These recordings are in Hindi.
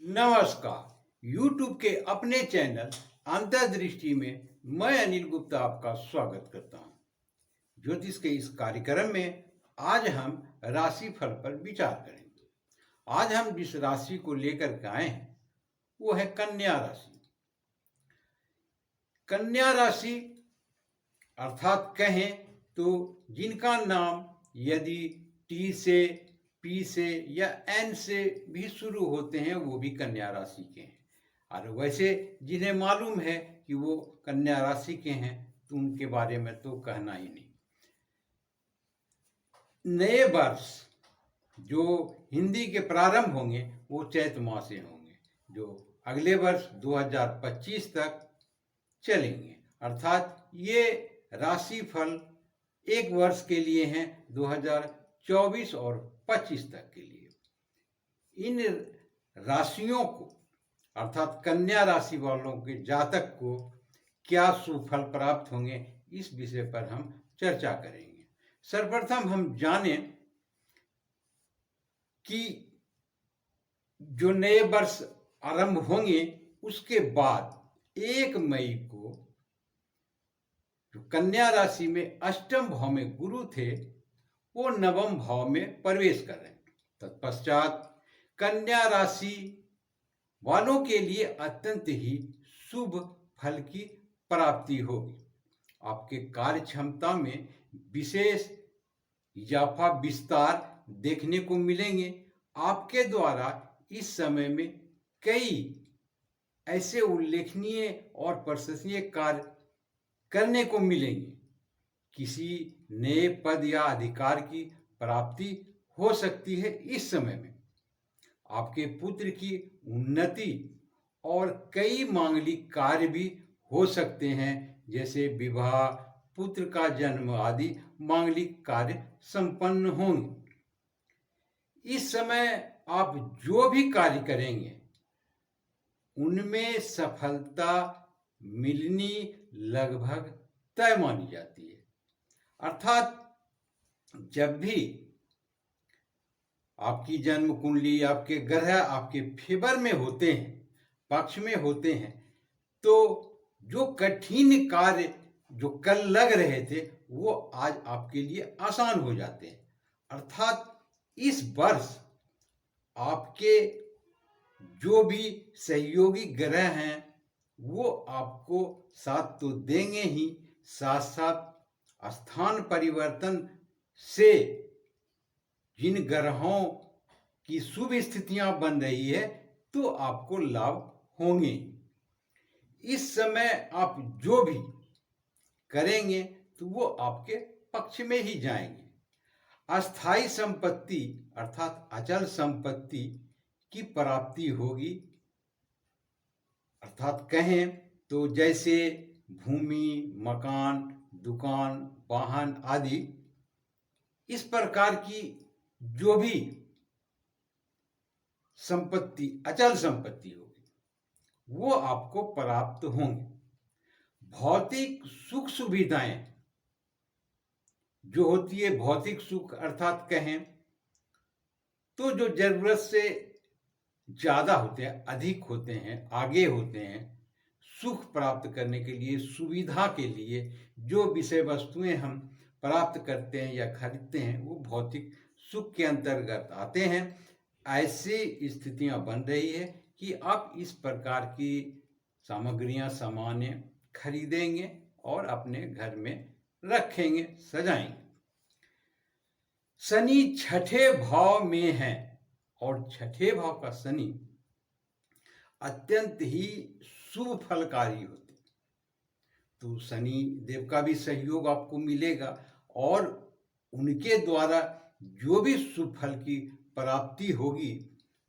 नमस्कार। YouTube के अपने चैनल अंतर्दृष्टि में मैं अनिल गुप्ता आपका स्वागत करता हूं। ज्योतिष के इस कार्यक्रम में आज हम राशिफल पर विचार करेंगे। आज हम जिस राशि को लेकर के आए हैं वो है कन्या राशि। कन्या राशि अर्थात कहें तो जिनका नाम यदि टी से, पी से या एन से भी शुरू होते हैं वो भी कन्या राशि के हैं। और वैसे जिन्हें मालूम है कि वो कन्या राशि के हैं तो उनके बारे में तो कहना ही नहीं। नए वर्ष जो हिंदी के प्रारंभ होंगे वो चैत माह से होंगे, जो अगले वर्ष 2025 तक चलेंगे। अर्थात ये राशिफल एक वर्ष के लिए हैं, 2024 और 25 तक के लिए। इन राशियों को अर्थात कन्या राशि वालों के जातक को क्या शुभ फल प्राप्त होंगे, इस विषय पर हम चर्चा करेंगे। सर्वप्रथम हम जानें कि जो नए वर्ष आरंभ होंगे उसके बाद 1 मई को जो कन्या राशि में अष्टम भाव में गुरु थे वो नवम भाव में प्रवेश कर रहे हैं। तत्पश्चात कन्या राशि वालों के लिए अत्यंत ही शुभ फल की प्राप्ति होगी। आपके कार्य क्षमता में विशेष इजाफा विस्तार देखने को मिलेंगे। आपके द्वारा इस समय में कई ऐसे उल्लेखनीय और प्रशंसनीय कार्य करने को मिलेंगे। किसी नए पद या अधिकार की प्राप्ति हो सकती है इस समय में। आपके पुत्र की उन्नति और कई मांगलिक कार्य भी हो सकते हैं, जैसे विवाह, पुत्र का जन्म आदि मांगलिक कार्य संपन्न होंगे। इस समय आप जो भी कार्य करेंगे उनमें सफलता मिलनी लगभग तय मानी जाती है। अर्थात जब भी आपकी जन्म कुंडली, आपके ग्रह आपके फेवर में होते हैं, पक्ष में होते हैं, तो जो कठिन कार्य जो कल लग रहे थे वो आज आपके लिए आसान हो जाते हैं। अर्थात इस वर्ष आपके जो भी सहयोगी ग्रह हैं वो आपको साथ तो देंगे ही, साथ साथ स्थान परिवर्तन से जिन ग्रहों की शुभ स्थितियां बन रही है तो आपको लाभ होंगे। इस समय आप जो भी करेंगे तो वो आपके पक्ष में ही जाएंगे। अस्थाई संपत्ति अर्थात अचल संपत्ति की प्राप्ति होगी। अर्थात कहें तो जैसे भूमि, मकान, दुकान, वाहन आदि, इस प्रकार की जो भी संपत्ति अचल संपत्ति होगी वो आपको प्राप्त होंगे। भौतिक सुख सुविधाएं जो होती है, भौतिक सुख अर्थात कहें तो जो जरूरत से ज्यादा होते हैं, अधिक होते हैं, आगे होते हैं, सुख प्राप्त करने के लिए, सुविधा के लिए जो विषय वस्तुएं हम प्राप्त करते हैं या खरीदते हैं वो भौतिक सुख के अंतर्गत आते हैं। ऐसी स्थितियां बन रही है कि आप इस प्रकार की सामग्रियां, सामान्य खरीदेंगे और अपने घर में रखेंगे, सजाएंगे। शनि छठे भाव में है और छठे भाव का शनि अत्यंत ही शुभ फलकारी होते, तो शनि देव का भी सहयोग आपको मिलेगा और उनके द्वारा जो भी शुभ फल की प्राप्ति होगी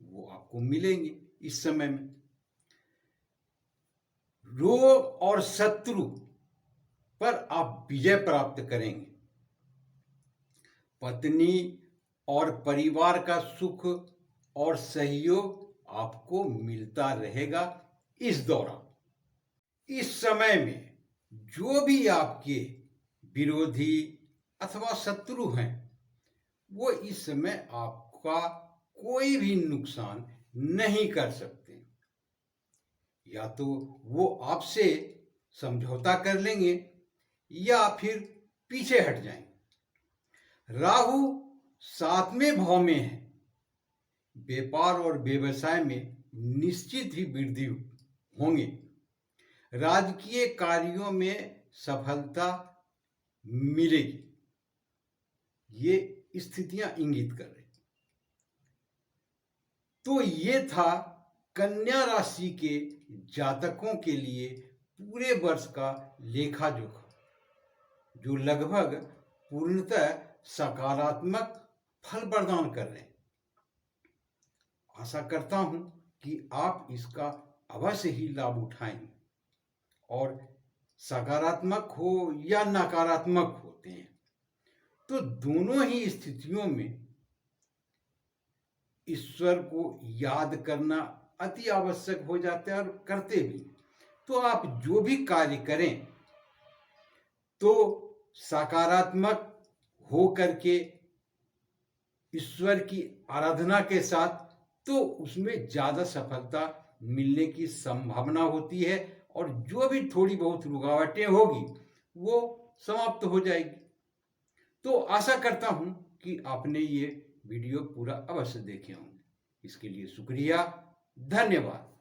वो आपको मिलेंगे। इस समय में रोग और शत्रु पर आप विजय प्राप्त करेंगे। पत्नी और परिवार का सुख और सहयोग आपको मिलता रहेगा। इस दौरान इस समय में जो भी आपके विरोधी अथवा शत्रु हैं वो इस समय आपका कोई भी नुकसान नहीं कर सकते। या तो वो आपसे समझौता कर लेंगे या फिर पीछे हट जाएंगे। राहु 7वें भाव में है। व्यापार और व्यवसाय में निश्चित ही वृद्धि होंगे। राजकीय कार्यों में सफलता मिलेगी। ये स्थितियां इंगित कर रही। तो ये था कन्या राशि के जातकों के लिए पूरे वर्ष का लेखा जोखा, जो लगभग पूर्णतः सकारात्मक फल प्रदान कर रहे हैं। आशा करता हूं कि आप इसका अवश्य ही लाभ उठाएंगे और सकारात्मक हो या नकारात्मक होते हैं तो दोनों ही स्थितियों में ईश्वर को याद करना अति आवश्यक हो जाता है और करते भी। तो आप जो भी कार्य करें तो सकारात्मक हो करके ईश्वर की आराधना के साथ, तो उसमें ज़्यादा सफलता मिलने की संभावना होती है और जो भी थोड़ी बहुत रुकावटें होगी वो समाप्त हो जाएगी। तो आशा करता हूं कि आपने ये वीडियो पूरा अवश्य देखे होंगे। इसके लिए शुक्रिया, धन्यवाद।